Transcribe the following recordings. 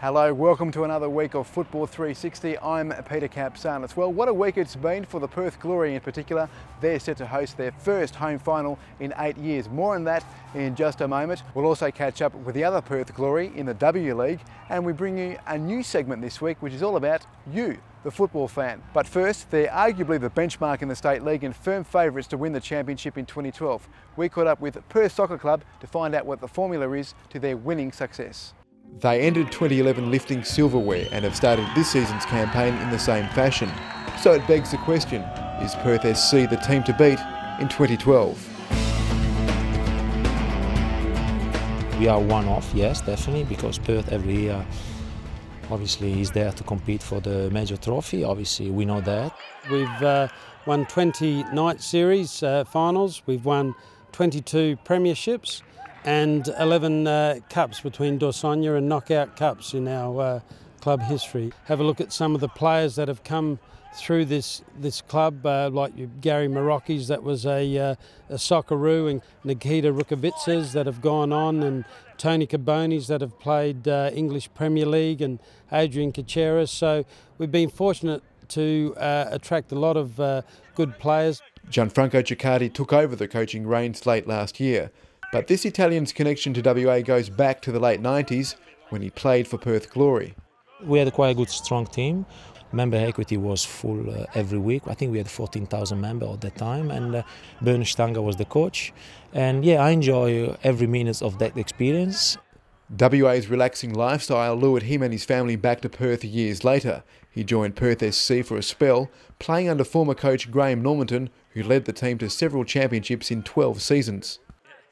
Hello, welcome to another week of Football 360. I'm Peter Capsanis. Well, what a week it's been for the Perth Glory in particular. They're set to host their first home final in 8 years. More on that in just a moment. We'll also catch up with the other Perth Glory in the W League, and we bring you a new segment this week which is all about you, the football fan. But first, they're arguably the benchmark in the State League and firm favourites to win the championship in 2012. We caught up with Perth Soccer Club to find out what the formula is to their winning success. They ended 2011 lifting silverware and have started this season's campaign in the same fashion. So it begs the question, is Perth SC the team to beat in 2012? We are one-off, yes, definitely, because Perth every year obviously is there to compete for the major trophy. Obviously, we know that. We've won 20 night series finals, we've won 22 premierships and 11 cups between Dorsonia and knockout cups in our club history. Have a look at some of the players that have come through this club, like Gary Marocchis, that was a Socceroo, and Nikita Rukovicas that have gone on, and Tony Cabonis that have played English Premier League, and Adrian Caceres. So we've been fortunate to attract a lot of good players. Gianfranco Ciccardi took over the coaching reins late last year, but this Italian's connection to WA goes back to the late 90s when he played for Perth Glory. We had quite a good, strong team. Member equity was full every week. I think we had 14,000 members at that time, and Bernd Stanger was the coach. And yeah, I enjoy every minute of that experience. WA's relaxing lifestyle lured him and his family back to Perth years later. He joined Perth SC for a spell, playing under former coach Graham Normanton, who led the team to several championships in 12 seasons.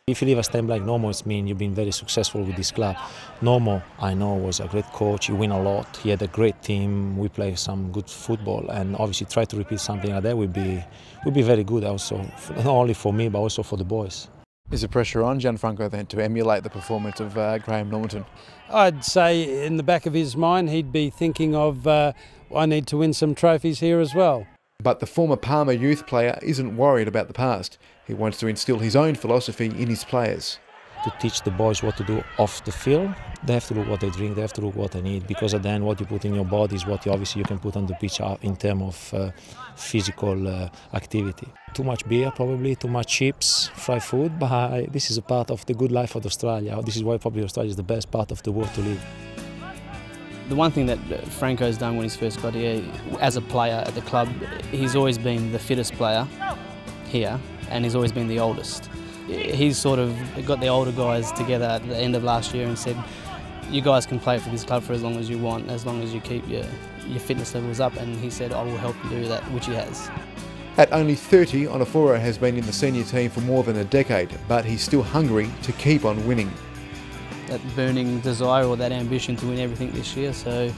If you leave a stamp like Normo, it means you've been very successful with this club. Normo, I know, was a great coach. He win a lot. He had a great team. We play some good football, and obviously try to repeat something like that would be very good. Also, not only for me but also for the boys. Is the pressure on Gianfranco then to emulate the performance of Graham Normanton? I'd say in the back of his mind he'd be thinking of, I need to win some trophies here as well. But the former Palmer youth player isn't worried about the past. He wants to instill his own philosophy in his players. To teach the boys what to do off the field, they have to look what they drink, they have to look what they need, because at the end what you put in your body is what you can put on the pitch in terms of physical activity. Too much beer probably, too much chips, fried food, but this is a part of the good life of Australia. This is why probably Australia is the best part of the world to live. The one thing that Franco's done when he's first got here, as a player at the club, he's always been the fittest player here, and he's always been the oldest. He's sort of got the older guys together at the end of last year and said, you guys can play for this club for as long as you want, as long as you keep your fitness levels up, and he said, I will help you do that, which he has. At only 30, Onoforo has been in the senior team for more than a decade, but he's still hungry to keep on winning. That burning desire or that ambition to win everything this year, so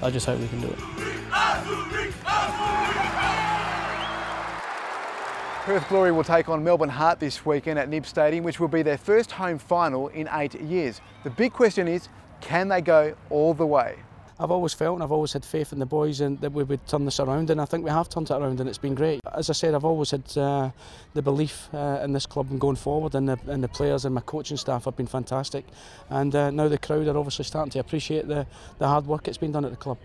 I just hope we can do it. Perth Glory will take on Melbourne Heart this weekend at Nib Stadium, which will be their first home final in 8 years. The big question is, can they go all the way? I've always felt and I've always had faith in the boys and that we would turn this around, and I think we have turned it around and it's been great. As I said, I've always had the belief in this club and going forward, and the players and my coaching staff have been fantastic, and now the crowd are obviously starting to appreciate the hard work that's been done at the club.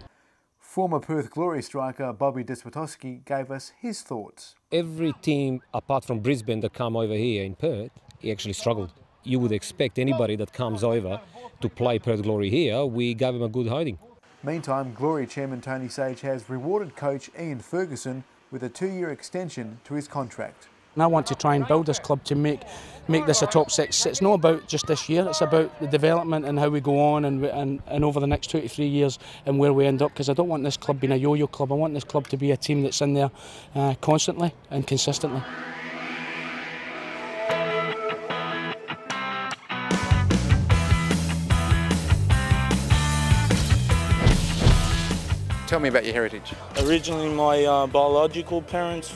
Former Perth Glory striker Bobby Despotowski gave us his thoughts. Every team apart from Brisbane that come over here in Perth, he actually struggled. You would expect anybody that comes over to play Perth Glory here, we gave him a good hiding. Meantime, Glory chairman Tony Sage has rewarded coach Ian Ferguson with a 2-year extension to his contract. And I want to try and build this club to make this a top 6. It's not about just this year, it's about the development and how we go on and over the next 2 to 3 years and where we end up, because I don't want this club being a yo-yo club. I want this club to be a team that's in there constantly and consistently. Tell me about your heritage. Originally my biological parents,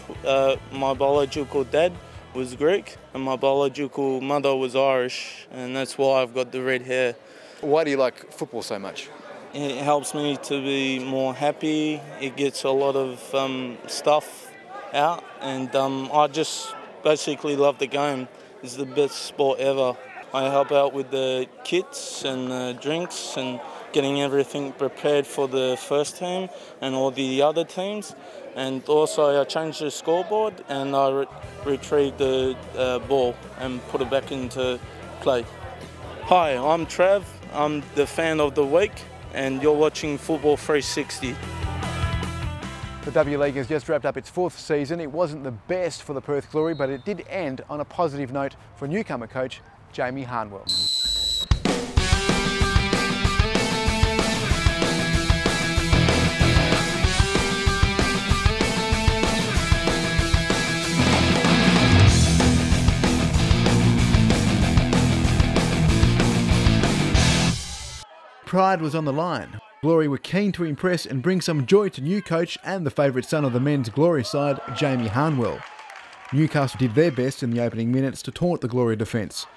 my biological dad was Greek and my biological mother was Irish, and that's why I've got the red hair. Why do you like football so much? It helps me to be more happy, it gets a lot of stuff out, and I just basically love the game. It's the best sport ever. I help out with the kits and the drinks and getting everything prepared for the first team and all the other teams. And also I change the scoreboard and I retrieve the ball and put it back into play. Hi, I'm Trav. I'm the fan of the week and you're watching Football 360. The W League has just wrapped up its 4th season. It wasn't the best for the Perth Glory, but it did end on a positive note for newcomer coach Jamie Harnwell. Pride was on the line. Glory were keen to impress and bring some joy to new coach and the favourite son of the men's Glory side, Jamie Harnwell. Newcastle did their best in the opening minutes to taunt the Glory defence.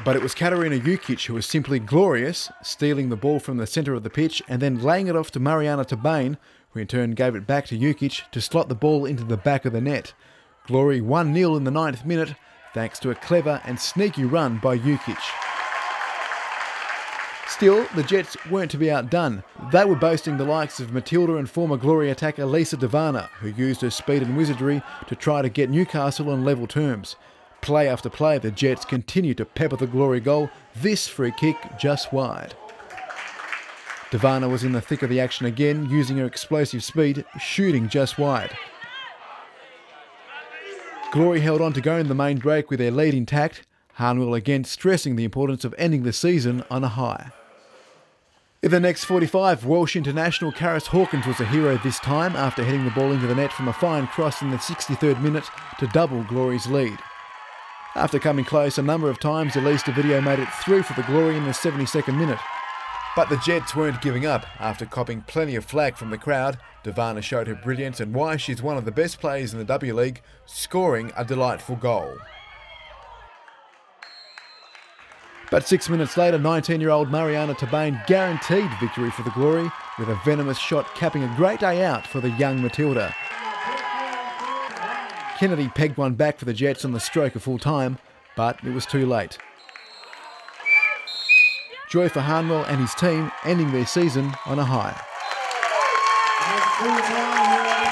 But it was Katarina Jukic who was simply glorious, stealing the ball from the centre of the pitch and then laying it off to Mariana Tabane, who in turn gave it back to Jukic to slot the ball into the back of the net. Glory 1-0 in the 9th minute, thanks to a clever and sneaky run by Jukic. Still, the Jets weren't to be outdone. They were boasting the likes of Matilda and former Glory attacker Lisa Devana, who used her speed and wizardry to try to get Newcastle on level terms. Play after play, the Jets continued to pepper the Glory goal, this free kick just wide. Devana was in the thick of the action again, using her explosive speed, shooting just wide. Glory held on to go in the main break with their lead intact, Harnwell again stressing the importance of ending the season on a high. In the next 45, Welsh international Karis Hawkins was a hero this time after heading the ball into the net from a fine cross in the 63rd minute to double Glory's lead. After coming close a number of times, Elise Video made it through for the Glory in the 72nd minute. But the Jets weren't giving up. After copping plenty of flack from the crowd, Devana showed her brilliance and why she's one of the best players in the W League, scoring a delightful goal. But 6 minutes later, 19-year-old Mariana Tabane guaranteed victory for the Glory with a venomous shot capping a great day out for the young Matilda. Kennedy pegged one back for the Jets on the stroke of full time, but it was too late. Joy for Harnwell and his team, ending their season on a high.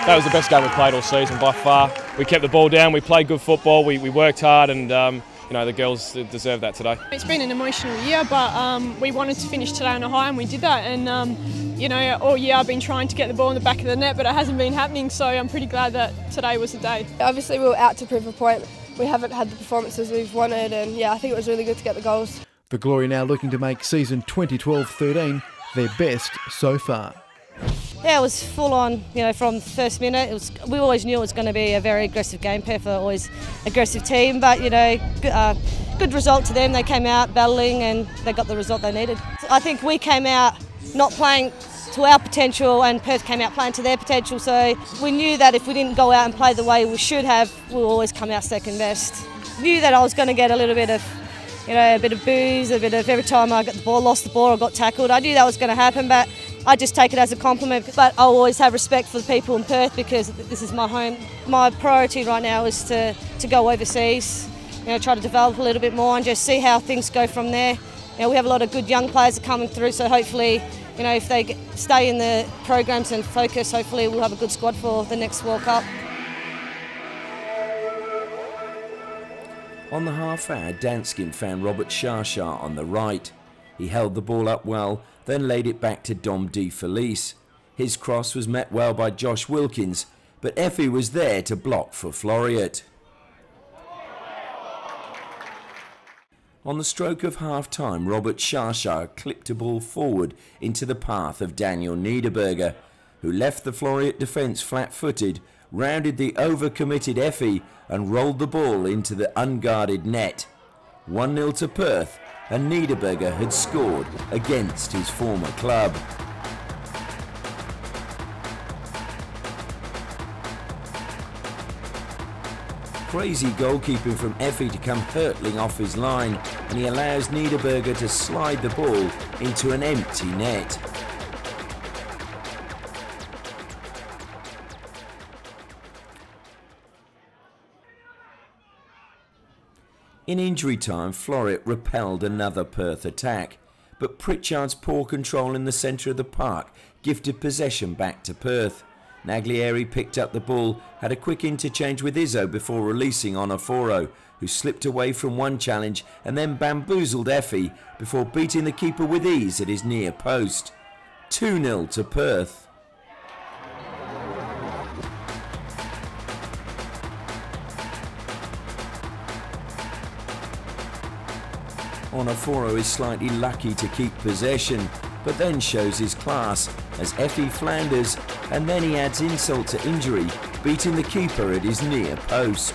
That was the best game we played all season by far. We kept the ball down, we played good football, we worked hard and you know, the girls deserve that today. It's been an emotional year, but we wanted to finish today on a high and we did that. And you know, all year I've been trying to get the ball in the back of the net, but it hasn't been happening, so I'm pretty glad that today was the day. Obviously we were out to prove a point. We haven't had the performances we've wanted, and yeah, I think it was really good to get the goals. The Glory now looking to make season 2012-13 their best so far. Yeah, it was full on, you know, from the first minute. We always knew it was going to be a very aggressive game. Perth are always aggressive team, but you know, good result to them. They came out battling and they got the result they needed. I think we came out not playing to our potential and Perth came out playing to their potential, so we knew that if we didn't go out and play the way we should have, we'll always come out second best. Knew that I was going to get a little bit of, you know, a bit of booze, a bit of every time I got the ball, lost the ball or got tackled. I knew that was going to happen, but I just take it as a compliment. But I always have respect for the people in Perth because this is my home. My priority right now is to go overseas, you know, try to develop a little bit more and just see how things go from there. You know, we have a lot of good young players coming through, so hopefully, you know, if they stay in the programs and focus, hopefully we'll have a good squad for the next World Cup. On the half-hour, Danskin found Robert Shashar on the right. He held the ball up well, then laid it back to Dom De Felice. His cross was met well by Josh Wilkins, but Effie was there to block for Floreat. On the stroke of half-time, Robert Shashar clipped a ball forward into the path of Daniel Niederberger, who left the Floreat defence flat-footed, rounded the over-committed Effie and rolled the ball into the unguarded net. 1-0 to Perth, and Niederberger had scored against his former club. Crazy goalkeeping from Effie to come hurtling off his line, and he allows Niederberger to slide the ball into an empty net. In injury time, Floreat repelled another Perth attack, but Pritchard's poor control in the centre of the park gifted possession back to Perth. Naglieri picked up the ball, had a quick interchange with Izzo before releasing on Aforo, who slipped away from one challenge and then bamboozled Effie before beating the keeper with ease at his near post. 2-0 to Perth. Onoforo is slightly lucky to keep possession, but then shows his class as Effie Flanders, and then he adds insult to injury, beating the keeper at his near post.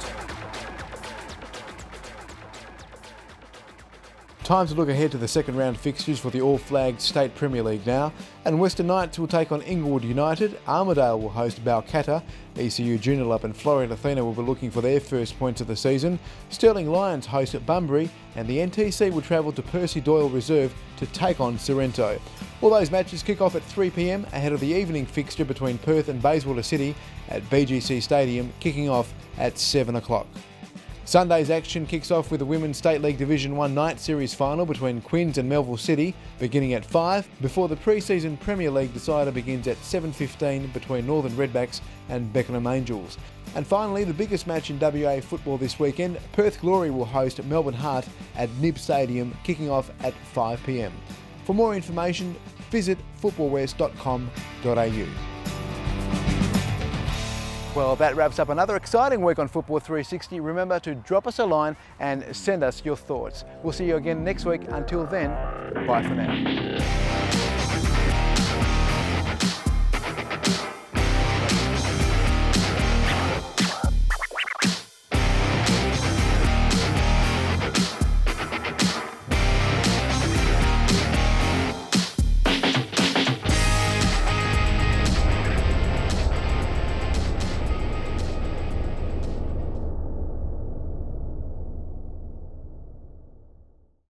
Time to look ahead to the second round fixtures for the all-flagged State Premier League now. And Western Knights will take on Inglewood United, Armidale will host Balcatta, ECU Joondalup and Floreat Athena will be looking for their first points of the season, Stirling Lions host at Bunbury, and the NTC will travel to Percy Doyle Reserve to take on Sorrento. All those matches kick off at 3 p.m. ahead of the evening fixture between Perth and Bayswater City at BGC Stadium, kicking off at 7 o'clock. Sunday's action kicks off with the Women's State League Division 1 Night Series final between Quinns and Melville City, beginning at 5, before the pre-season Premier League decider begins at 7:15 between Northern Redbacks and Beckenham Angels. And finally, the biggest match in WA football this weekend, Perth Glory will host Melbourne Heart at Nib Stadium, kicking off at 5 p.m. For more information, visit footballwest.com.au. Well, that wraps up another exciting week on Football 360. Remember to drop us a line and send us your thoughts. We'll see you again next week. Until then, bye for now.